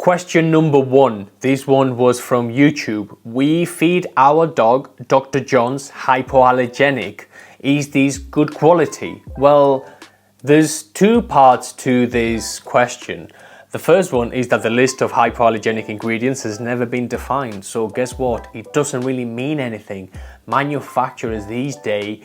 Question number 1. This one was from YouTube. We feed our dog Dr. John's hypoallergenic. Is this good quality? Well, there's two parts to this question. The first one is that the list of hypoallergenic ingredients has never been defined. So guess what? It doesn't really mean anything. Manufacturers these days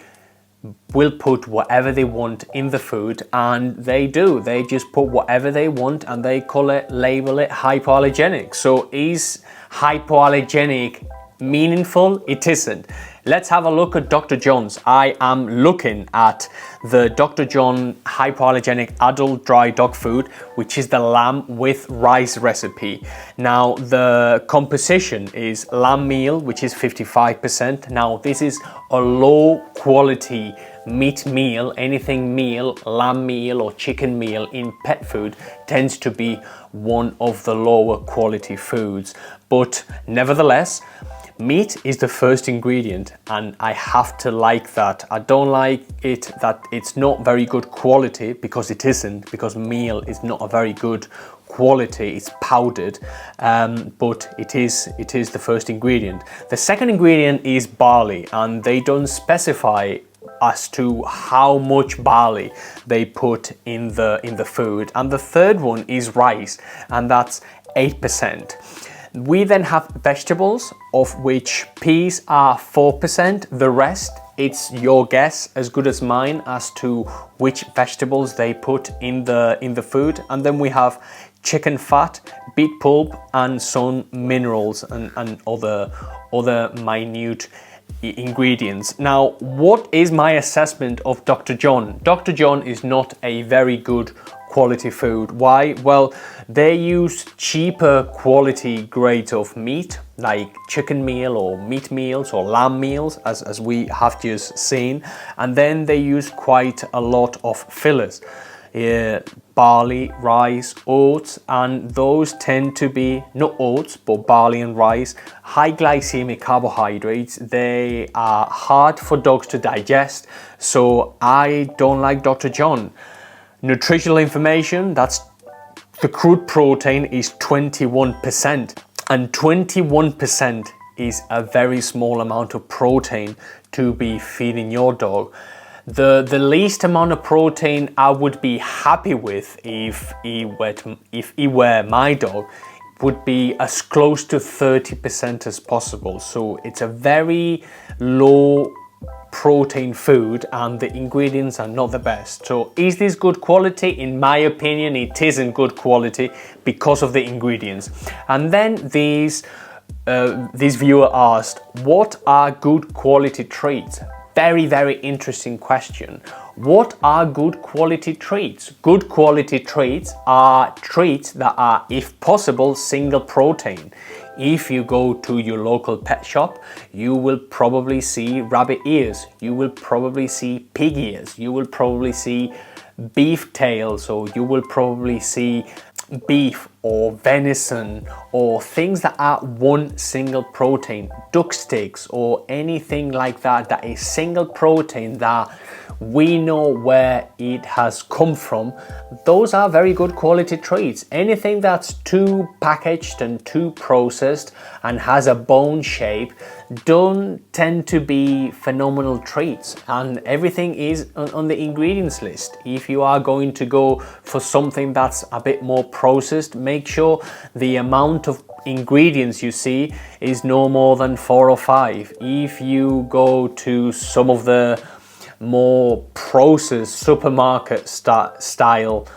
will put whatever they want in the food, and they do. They just put whatever they want and they label it hypoallergenic. So is hypoallergenic meaningful? It isn't. Let's have a look at Dr. John's. I am looking at the Dr. John hypoallergenic adult dry dog food, which is the lamb with rice recipe. Now the composition is lamb meal, which is 55%. Now this is a low quality meat meal. Anything meal, lamb meal or chicken meal in pet food tends to be one of the lower quality foods. But nevertheless, meat is the first ingredient, and I have to like that. I don't like it that it's not very good quality, because it isn't, because meal is not a very good quality. It's powdered, but it is the first ingredient. The second ingredient is barley, and they don't specify as to how much barley they put in the food. And the third one is rice, and that's 8%. We then have vegetables, of which peas are 4%. The rest, it's your guess as good as mine as to which vegetables they put in the food. And then we have chicken fat, beet pulp, and some minerals and other minute ingredients. Now, what is my assessment of Dr. John? Dr. John is not a very good quality food. Why? Well, they use cheaper quality grades of meat, like chicken meal or meat meals or lamb meals, as we have just seen, and then they use quite a lot of fillers. Barley, rice, oats, and those tend to be, not oats, but barley and rice, high glycemic carbohydrates. They are hard for dogs to digest, so I don't like Dr. John. Nutritional information, that's the crude protein is 21%, and 21% is a very small amount of protein to be feeding your dog. The least amount of protein I would be happy with if he were my dog would be as close to 30% as possible. So it's a very low protein food, and the ingredients are not the best. So is this good quality? In my opinion, it isn't good quality because of the ingredients. And then this viewer asked, what are good quality treats? Very, very interesting question. What are good quality treats? Good quality treats are treats that are, if possible, single protein. If you go to your local pet shop, you will probably see rabbit ears, you will probably see pig ears, you will probably see beef tails, or you will probably see beef or venison or things that are one single protein, duck sticks or anything like that, that is single protein that we know where it has come from. Those are very good quality treats. Anything that's too packaged and too processed and has a bone shape don't tend to be phenomenal treats, and everything is on the ingredients list. If you are going to go for something that's a bit more processed, make sure the amount of ingredients you see is no more than 4 or 5. If you go to some of the more processed supermarket style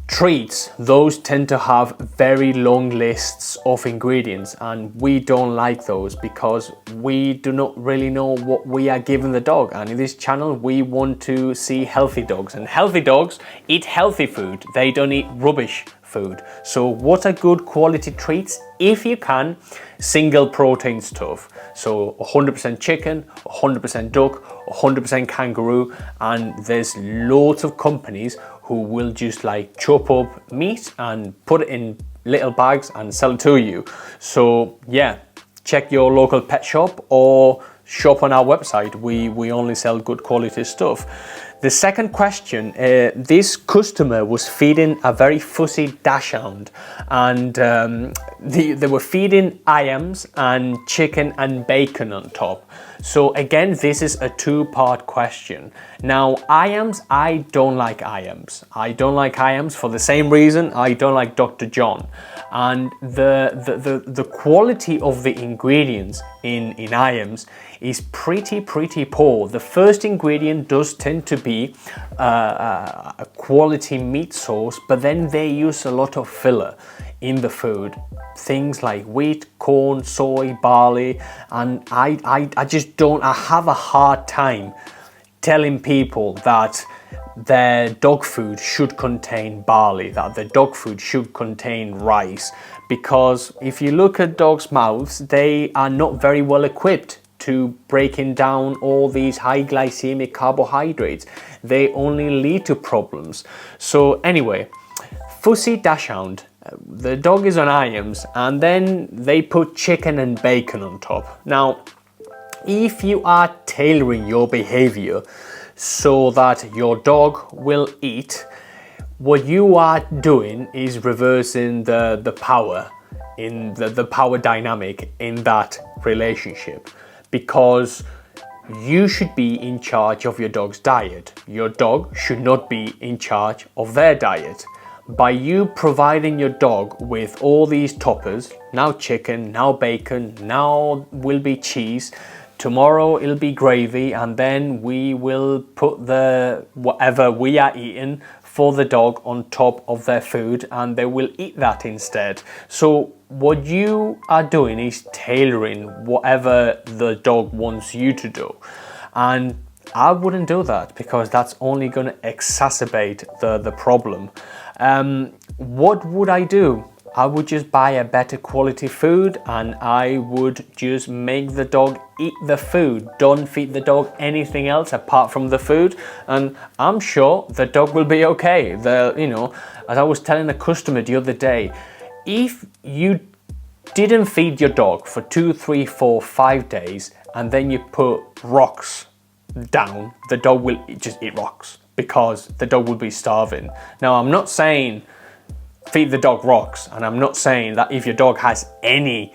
treats, those tend to have very long lists of ingredients, and we don't like those because we do not really know what we are giving the dog. And in this channel we want to see healthy dogs, and healthy dogs eat healthy food. They don't eat rubbish food. So what are good quality treats? If you can, single protein stuff. So 100% chicken, 100% duck, 100% kangaroo, and there's loads of companies who will just like chop up meat and put it in little bags and sell it to you. So yeah, check your local pet shop or shop on our website. We only sell good quality stuff. The second question, this customer was feeding a very fussy dachshund, and they were feeding iams and chicken and bacon on top. So again, this is a two-part question. Now, iams, I don't like iams. I don't like iams for the same reason I don't like Dr. John. And the quality of the ingredients in iams is pretty poor. The first ingredient does tend to be a quality meat source, but then they use a lot of filler in the food. Things like wheat, corn, soy, barley, and I just don't, I have a hard time telling people that their dog food should contain barley, that their dog food should contain rice, because if you look at dogs' mouths, they are not very well equipped to breaking down all these high glycemic carbohydrates. They only lead to problems. So anyway, Fussy Dachshund, the dog is on iams, and then they put chicken and bacon on top. Now, if you are tailoring your behavior so that your dog will eat, what you are doing is reversing the power in the power dynamic in that relationship, because you should be in charge of your dog's diet. Your dog should not be in charge of their diet. By you providing your dog with all these toppers, now chicken, now bacon, now will be cheese, tomorrow it'll be gravy, and then we will put the whatever we are eating for the dog on top of their food, and they will eat that instead. So what you are doing is tailoring whatever the dog wants you to do. And I wouldn't do that, because that's only going to exacerbate the problem. What would I do? I would just buy a better quality food, and I would just make the dog eat the food. Don't feed the dog anything else apart from the food, and I'm sure the dog will be okay. You know, as I was telling a customer the other day, if you didn't feed your dog for 2, 3, 4, 5 days, and then you put rocks down, the dog will just eat rocks, because the dog will be starving. Now, I'm not saying feed the dog rocks, and I'm not saying that if your dog has any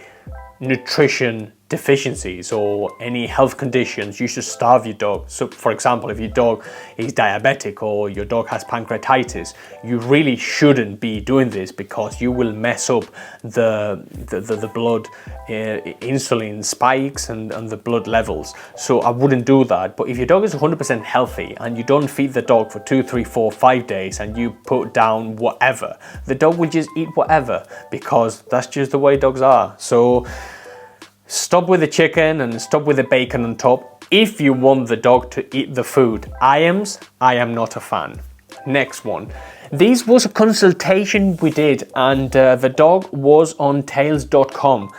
nutrition deficiencies or any health conditions, you should starve your dog. So for example, if your dog is diabetic or your dog has pancreatitis, you really shouldn't be doing this, because you will mess up the blood insulin spikes and the blood levels. So I wouldn't do that. But if your dog is 100% healthy and you don't feed the dog for 2, 3, 4, 5 days, and you put down whatever, the dog will just eat whatever, because that's just the way dogs are. So stop with the chicken and stop with the bacon on top if you want the dog to eat the food. I am not a fan. Next one. This was a consultation we did, and the dog was on tails.com.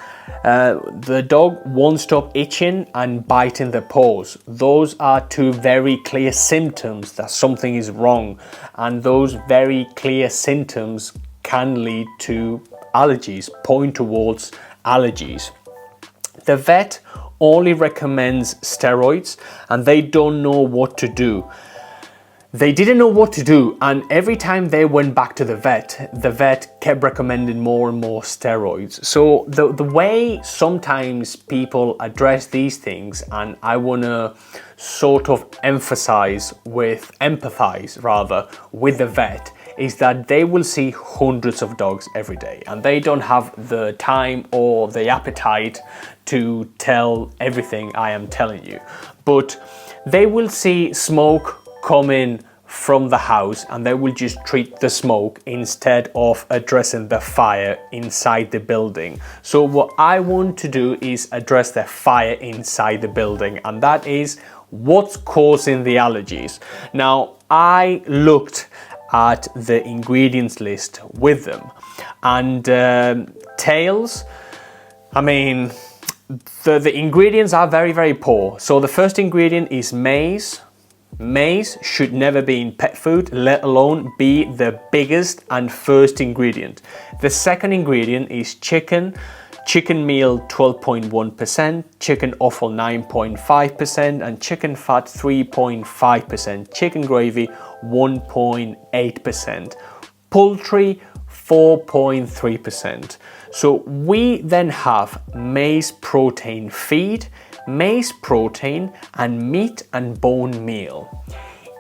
The dog won't stop itching and biting the paws. Those are two very clear symptoms that something is wrong, and those very clear symptoms can lead to allergies, point towards allergies. The vet only recommends steroids, and they don't know what to do. They didn't know what to do, and every time they went back to the vet kept recommending more and more steroids. So the way sometimes people address these things, and I want to sort of empathize with the vet, is that they will see hundreds of dogs every day, and they don't have the time or the appetite to tell everything I am telling you. But they will see smoke coming from the house, and they will just treat the smoke instead of addressing the fire inside the building. So what I want to do is address the fire inside the building, and that is what's causing the allergies. Now, I looked at the ingredients list with them, and Tails, I mean, the ingredients are very, very poor. So the first ingredient is maize. Maize should never be in pet food, let alone be the biggest and first ingredient. The second ingredient is chicken. chicken meal 12.1%, chicken offal 9.5%, and chicken fat 3.5%, chicken gravy 1.8%, poultry 4.3%. So we then have maize protein feed, maize protein, and meat and bone meal.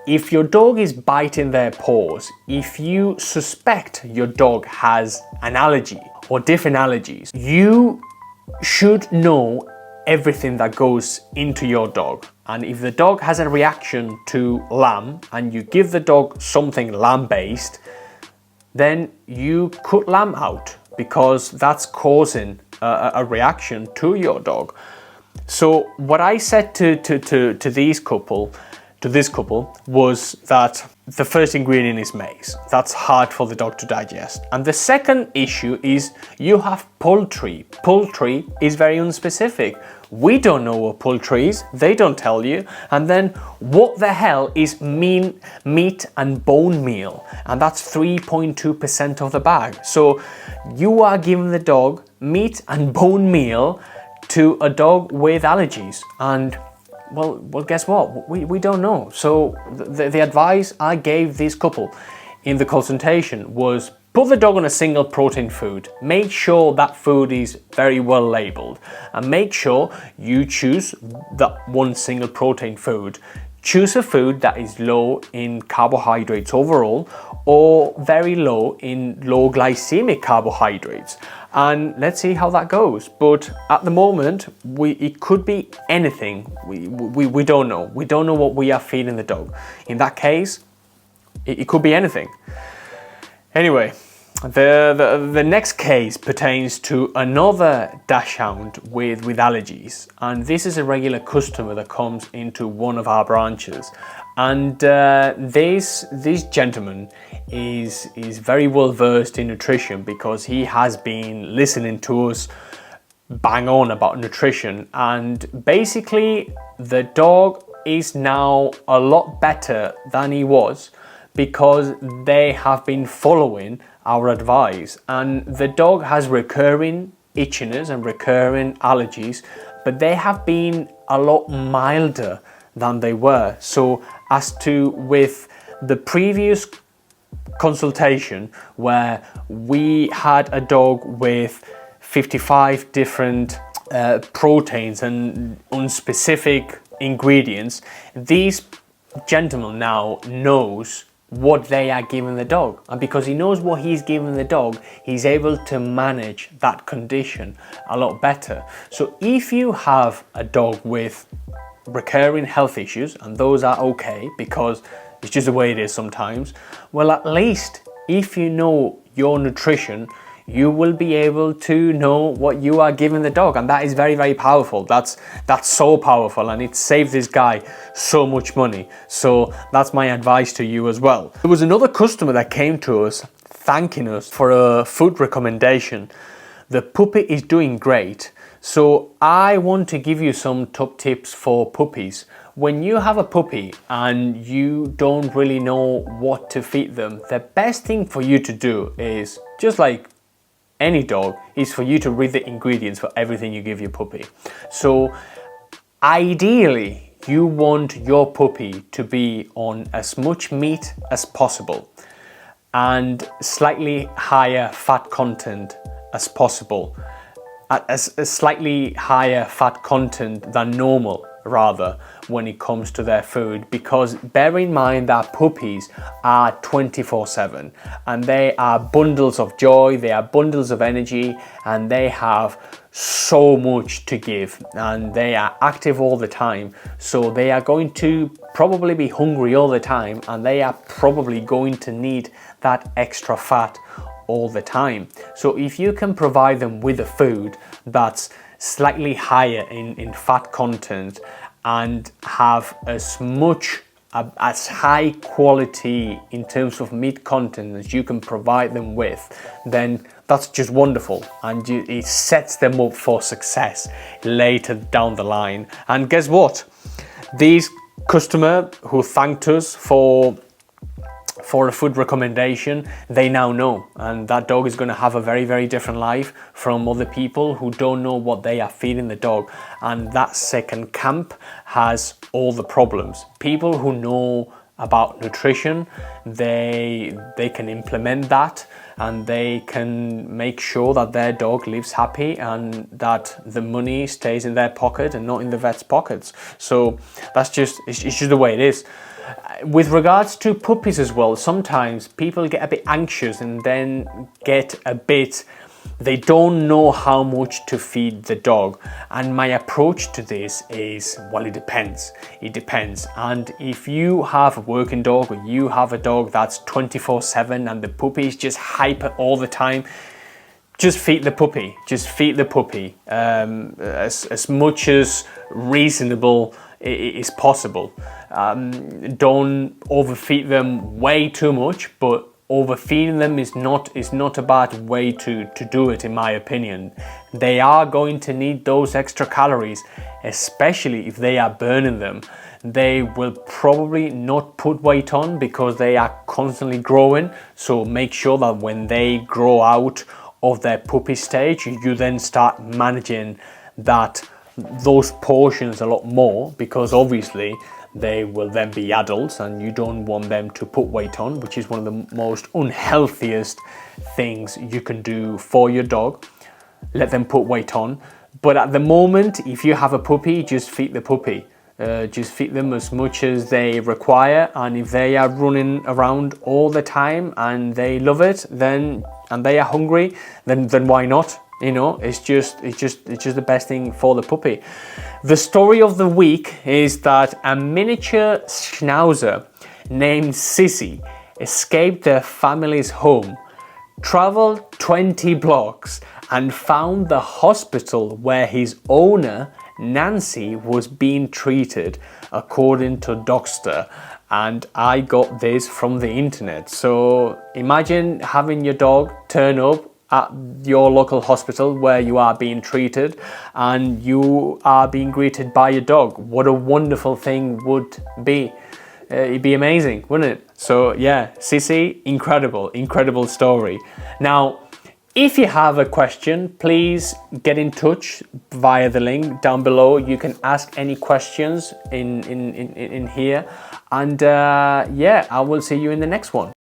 If your dog is biting their paws, if you suspect your dog has an allergy or different allergies, you should know everything that goes into your dog. And if the dog has a reaction to lamb and you give the dog something lamb-based, then you cut lamb out because that's causing a reaction to your dog. So what I said to this couple was that the first ingredient is maize. That's hard for the dog to digest. And the second issue is you have poultry. Poultry is very unspecific. We don't know what poultry is, they don't tell you. And then what the hell is meat and bone meal? And that's 3.2% of the bag. So you are giving the dog meat and bone meal to a dog with allergies. And well, guess what? We don't know. So the advice I gave this couple in the consultation was put the dog on a single protein food. Make sure that food is very well labeled, and make sure you choose that one single protein food. Choose a food that is low in carbohydrates overall or very low in low glycemic carbohydrates. And let's see how that goes. But at the moment, it could be anything. We don't know. We don't know what we are feeding the dog. In that case, it could be anything. Anyway, the next case pertains to another dachshund with allergies, and this is a regular customer that comes into one of our branches. And this gentleman is very well versed in nutrition because he has been listening to us bang on about nutrition, and basically the dog is now a lot better than he was because they have been following our advice, and the dog has recurring itchiness and recurring allergies, but they have been a lot milder than they were. So as to with the previous consultation where we had a dog with 55 different proteins and unspecific ingredients, these gentlemen now knows what they are giving the dog, and because he knows what he's giving the dog, he's able to manage that condition a lot better. So if you have a dog with recurring health issues, and those are okay because it's just the way it is sometimes, well, at least if you know your nutrition, you will be able to know what you are giving the dog, and that is very, very powerful. That's so powerful, and it saved this guy so much money. So that's my advice to you as well. There was another customer that came to us thanking us for a food recommendation. The puppy is doing great. So I want to give you some top tips for puppies. When you have a puppy and you don't really know what to feed them, the best thing for you to do is, just like any dog, is for you to read the ingredients for everything you give your puppy. So ideally, you want your puppy to be on as much meat as possible and slightly higher fat content as possible, a slightly higher fat content than normal rather when it comes to their food, because bear in mind that puppies are 24/7 and they are bundles of joy, they are bundles of energy, and they have so much to give, and they are active all the time, so they are going to probably be hungry all the time, and they are probably going to need that extra fat all the time. So if you can provide them with a food that's slightly higher in fat content and have as high quality in terms of meat content as you can provide them with, then that's just wonderful, and it sets them up for success later down the line. And guess what? These customer who thanked us for for a food recommendation, they now know, and that dog is going to have a very, very different life from other people who don't know what they are feeding the dog. And that second camp has all the problems. People who know about nutrition, they can implement that, and they can make sure that their dog lives happy and that the money stays in their pocket and not in the vet's pockets. So that's just, it's just the way it is. With regards to puppies as well, sometimes people get a bit anxious and then they don't know how much to feed the dog. And my approach to this is, well, it depends. It depends. And if you have a working dog, or you have a dog that's 24/7 and the puppy is just hyper all the time, just feed the puppy. Just feed the puppy as much as reasonable is possible. Don't overfeed them way too much, but overfeeding them is not a bad way to do it, in my opinion. They are going to need those extra calories, especially if they are burning them. They will probably not put weight on because they are constantly growing. So make sure that when they grow out of their puppy stage, you then start managing those portions a lot more, because obviously they will then be adults and you don't want them to put weight on, which is one of the most unhealthiest things you can do for your dog. Let them put weight on. But at the moment, if you have a puppy, just feed the puppy. Just feed them as much as they require, and if they are running around all the time and they love it, then and they are hungry, then why not? You know, it's just the best thing for the puppy. The story of the week is that a miniature schnauzer named Sissy escaped their family's home, traveled 20 blocks, and found the hospital where his owner, Nancy, was being treated, according to Doctor. And I got this from the internet. So imagine having your dog turn up at your local hospital where you are being treated and you are being greeted by your dog. What a wonderful thing would be. It'd be amazing, wouldn't it? So yeah, Sissy, incredible story. Now, if you have a question, please get in touch via the link down below. You can ask any questions in here. And yeah, I will see you in the next one.